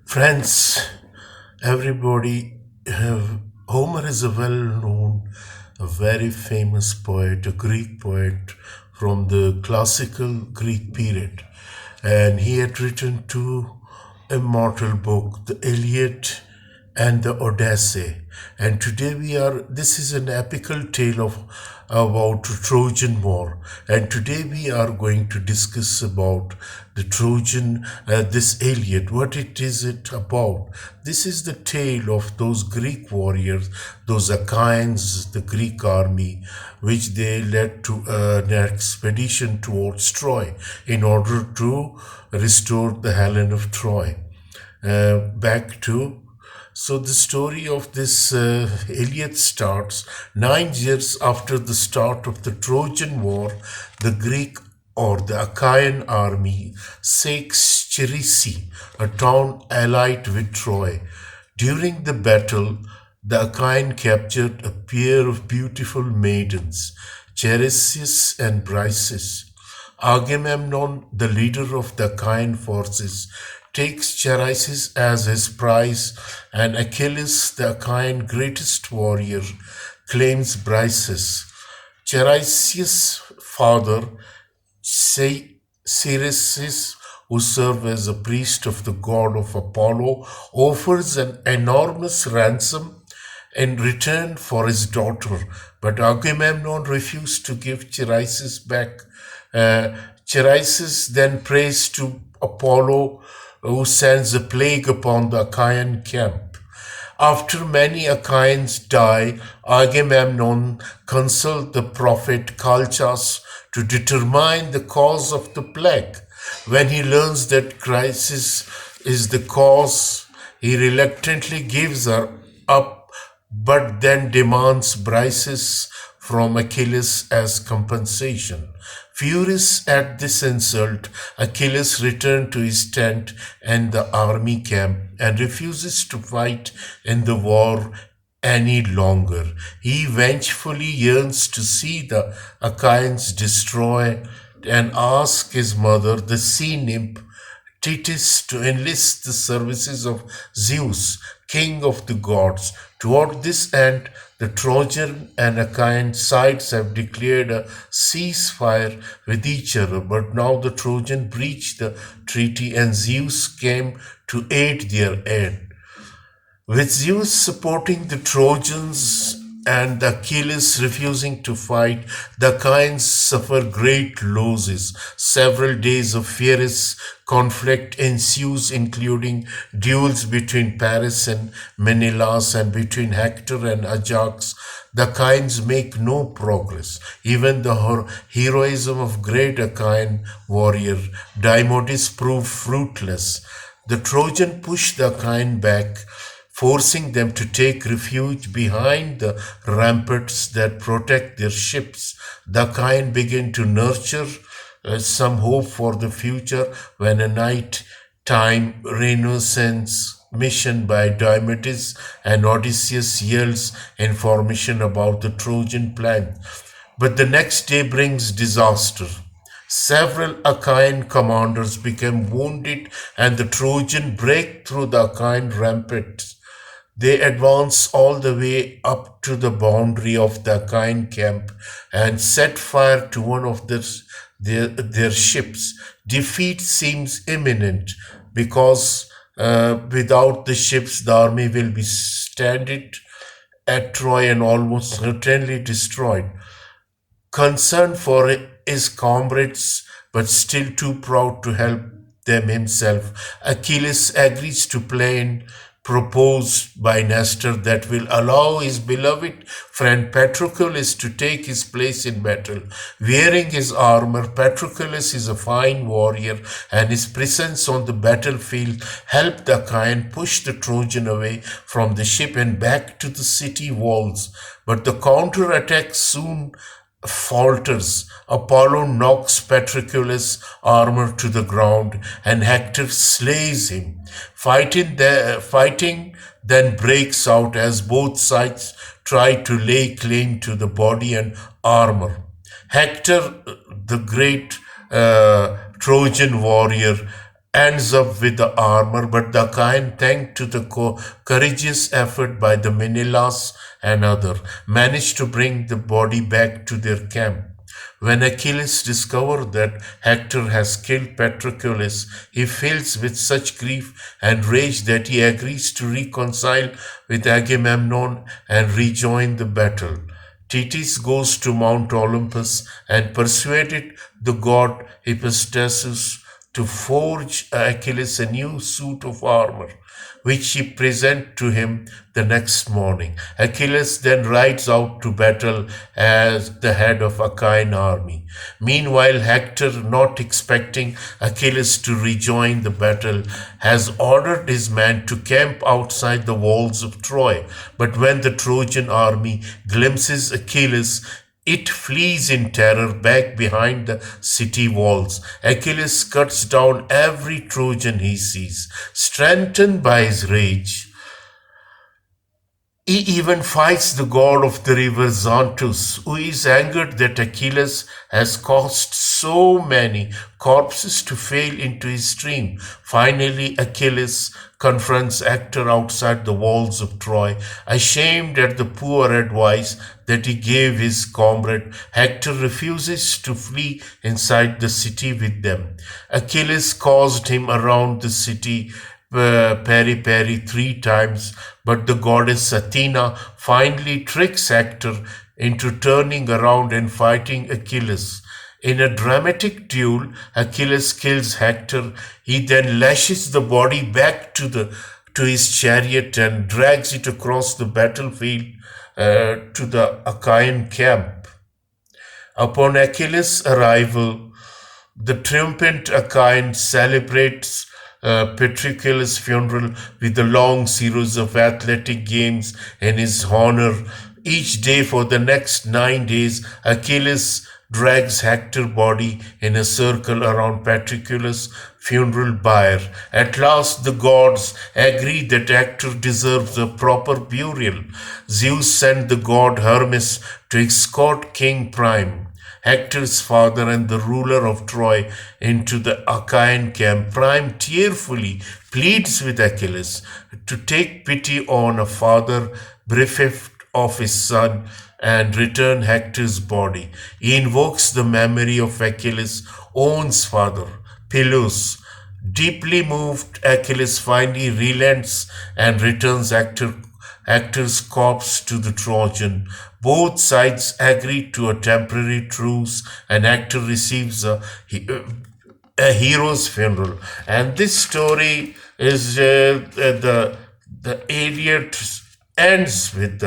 Friends, everybody, Homer is a well known, a very famous poet, a Greek poet from the classical Greek period. And he had written two immortal books, the Iliad and the Odyssey. And today this is an epical tale about Trojan War. And today we are going to discuss about the Trojan, this Iliad, what it about. This is the tale of those Greek warriors, those Achaeans, the Greek army, which they led to an expedition towards Troy in order to restore the Helen of Troy. Back to so the story of this Iliad starts 9 years after the start of the Trojan War. The Greek or the Achaean army saques Cherisi, a town allied with Troy. During the battle, the Achaean captured a pair of beautiful maidens, Cheresias and Briseis. Agamemnon, the leader of the Achaean forces, takes Cheresias as his prize, and Achilles, the Achaean greatest warrior, claims Briseis. Cheresias' father, Ceresis, who served as a priest of the god of Apollo, offers an enormous ransom in return for his daughter, but Agamemnon refused to give Cheresias back. Cheresias then prays to Apollo, who sends a plague upon the Achaean camp. After many Achaeans die, Agamemnon consults the prophet Calchas to determine the cause of the plague. When he learns that Chrysis is the cause, he reluctantly gives her up, but then demands Briseis from Achilles as compensation. Furious at this insult, Achilles returns to his tent and the army camp and refuses to fight in the war any longer. He vengefully yearns to see the Achaeans destroyed and asks his mother, the sea nymph Thetis, to enlist the services of Zeus, king of the gods. Toward this end, the Trojan and Achaean sides have declared a ceasefire with each other, but now the Trojan breached the treaty and Zeus came to aid their end. With Zeus supporting the Trojans and Achilles refusing to fight, the Achaeans suffer great losses. Several days of fierce conflict ensues, including duels between Paris and Menelaus and between Hector and Ajax. The Achaeans make no progress. Even the heroism of great Achaean warrior Diomedes proved fruitless. The Trojan pushed the Achaean back, forcing them to take refuge behind the ramparts that protect their ships. The Achaeans begin to nurture some hope for the future when a night-time renaissance mission by Diomedes and Odysseus yields information about the Trojan plan. But the next day brings disaster. Several Achaean commanders became wounded and the Trojans break through the Achaean ramparts. They advance all the way up to the boundary of the Achaean camp and set fire to one of their ships. Defeat seems imminent because without the ships, the army will be stranded at Troy and almost certainly destroyed. Concerned for his comrades, but still too proud to help them himself, Achilles agrees to plan proposed by Nestor that will allow his beloved friend Patroclus to take his place in battle. Wearing his armor, Patroclus is a fine warrior, and his presence on the battlefield helped the Achaean push the Trojan away from the ship and back to the city walls. But the counterattack soon falters. Apollo knocks Patroclus' armor to the ground and Hector slays him. Fighting then breaks out as both sides try to lay claim to the body and armor. Hector, the great Trojan warrior, ends up with the armor, but the Achaean, thanks to the courageous effort by the Menelaus and others, managed to bring the body back to their camp. When Achilles discovers that Hector has killed Patroclus, he fills with such grief and rage that he agrees to reconcile with Agamemnon and rejoin the battle. Thetis goes to Mount Olympus and persuaded the god Hephaestus to forge Achilles a new suit of armor, which he presents to him the next morning. Achilles then rides out to battle as the head of Achaean army. Meanwhile, Hector, not expecting Achilles to rejoin the battle, has ordered his men to camp outside the walls of Troy. But when the Trojan army glimpses Achilles, it flees in terror back behind the city walls. Achilles cuts down every Trojan he sees. Strengthened by his rage, he even fights the god of the river Xanthus, who is angered that Achilles has caused so many corpses to fail into his stream. Finally, Achilles confronts Hector outside the walls of Troy. Ashamed at the poor advice that he gave his comrade, Hector refuses to flee inside the city with them. Achilles caused him around the city peri 3 times, but the goddess Athena finally tricks Hector into turning around and fighting Achilles. In a dramatic duel, Achilles kills Hector. He then lashes the body back to his chariot and drags it across the battlefield to the Achaean camp. Upon Achilles' arrival, the triumphant Achaean celebrates Patroclus' funeral with a long series of athletic games in his honor. Each day for the next 9 days, Achilles drags Hector's body in a circle around Patroclus' funeral pyre. At last, the gods agree that Hector deserves a proper burial. Zeus sent the god Hermes to escort King Priam, Hector's father and the ruler of Troy, into the Achaean camp. Priam tearfully pleads with Achilles to take pity on a father bereft of his son and return Hector's body. He invokes the memory of Achilles' own father, Peleus. Deeply moved, Achilles finally relents and returns Hector's corpse to the Trojan. Both sides agree to a temporary truce, and Hector receives a hero's funeral. And this story is the Iliad ends with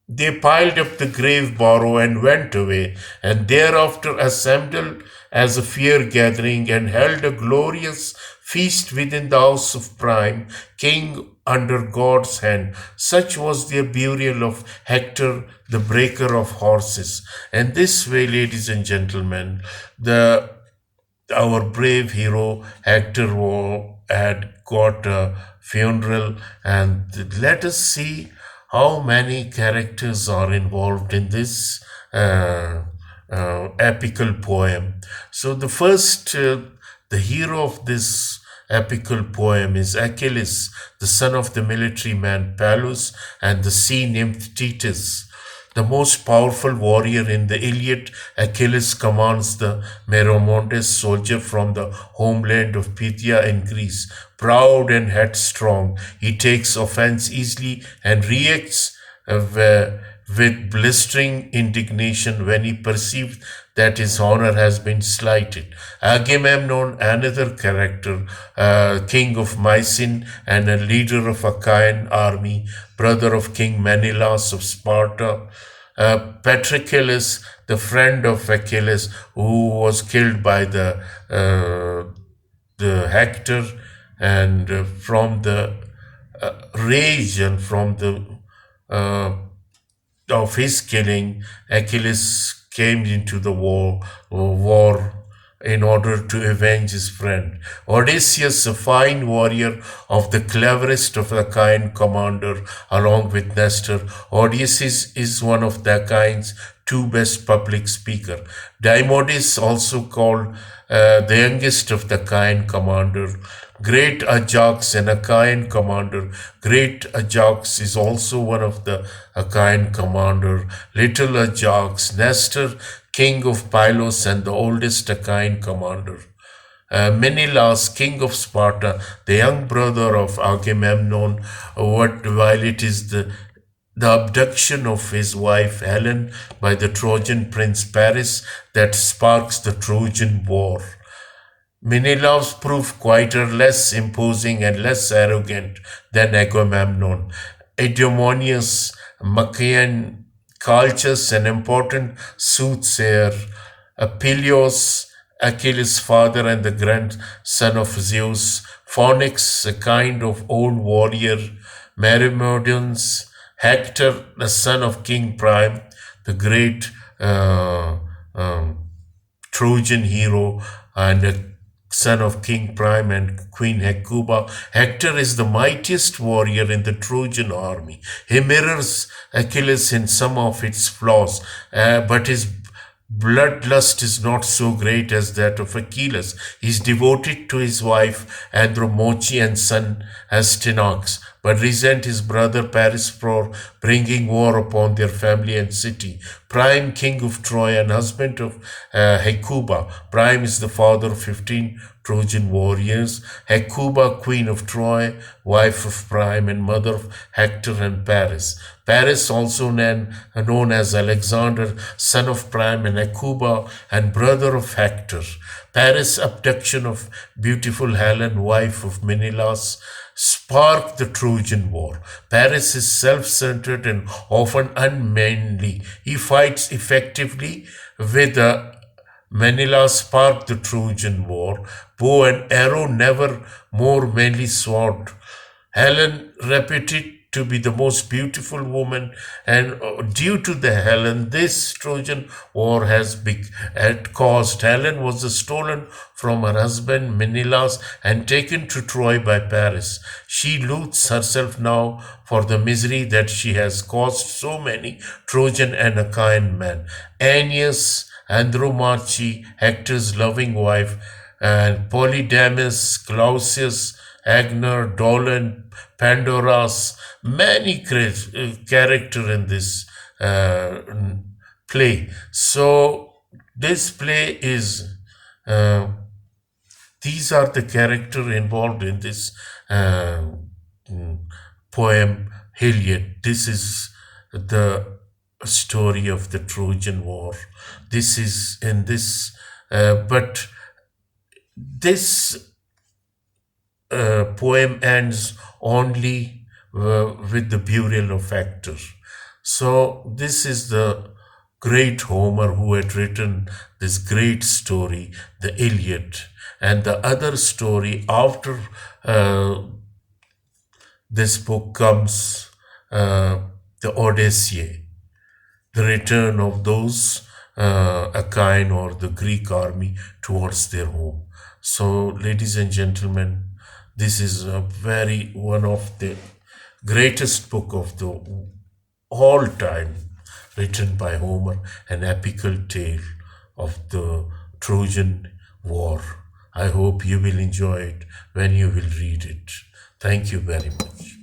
they piled up the grave borrow and went away, and thereafter assembled as a fair gathering and held a glorious feast within the house of Priam, king under God's hand. Such was the burial of Hector, the breaker of horses. And this way, ladies and gentlemen, our brave hero Hector had got a funeral, and let us see how many characters are involved in this epical poem. So the hero of this epical poem is Achilles, the son of the military man Pallas and the sea nymph Thetis. The most powerful warrior in the Iliad, Achilles commands the Meromontes soldier from the homeland of Pythia in Greece. Proud and headstrong, he takes offense easily and reacts with blistering indignation when he perceives that his honor has been slighted. Agamemnon, another character, king of Mycene and a leader of Achaean army, brother of King Menelaus of Sparta. Patroclus, the friend of Achilles, who was killed by the Hector, and from the rage and from the of his killing, Achilles came into the war in order to avenge his friend. Odysseus, a fine warrior of the cleverest of the Achaean commander, along with Nestor. Odysseus is one of the Achaeans' two best public speaker. Diomedes, also called the youngest of the Achaean commander. Great Ajax, an Achaean commander. Great Ajax is also one of the Achaean commander. Little Ajax, Nestor, king of Pylos and the oldest Achaean commander. Menelaus, king of Sparta, the young brother of Agamemnon, while it is the abduction of his wife Helen by the Trojan prince Paris that sparks the Trojan War. Menelaus proved quieter, less imposing, and less arrogant than Agamemnon. Idomeneus, Machaean, Calchas, an important soothsayer, Peleus, Achilles' father and the grandson of Zeus, Phoenix, a kind of old warrior, Myrmidons, Hector, the son of King Priam, the great Trojan hero and a son of King Priam and Queen Hecuba. Hector is the mightiest warrior in the Trojan army. He mirrors Achilles in some of its flaws, but his bloodlust is not so great as that of Achilles. He is devoted to his wife Andromache and son Astyanax, but resent his brother Paris for bringing war upon their family and city. Priam, king of Troy and husband of Hecuba. Priam is the father of 15 Trojan warriors. Hecuba, queen of Troy, wife of Priam and mother of Hector and Paris. Paris, also known as Alexander, son of Priam and Hecuba, and brother of Hector. Paris' abduction of beautiful Helen, wife of Menelaus, sparked the Trojan War. Paris is self-centered and often unmanly. He fights effectively with Menelaus sparked the Trojan War. Bow and arrow, never more manly sword. Helen, reputed to be the most beautiful woman, and due to the Helen, this Trojan War had caused. Helen was stolen from her husband Menelaus and taken to Troy by Paris. She loathes herself now for the misery that she has caused so many Trojan and Achaean men. Aeneas, Andromache, Hector's loving wife, and Polydamas, Clausius, Agner, Dolan, Pandoras, many characters in this play. So this play is, these are the characters involved in this poem, Iliad. This is the story of the Trojan War. This is in this, but this poem ends only with the burial of Hector. So this is the great Homer who had written this great story, the Iliad. And the other story after this book comes the Odyssey, the return of those Achaean or the Greek army towards their home. So, ladies and gentlemen, this is one of the greatest book of the all time, written by Homer, an epical tale of the Trojan War. I hope you will enjoy it when you will read it. Thank you very much.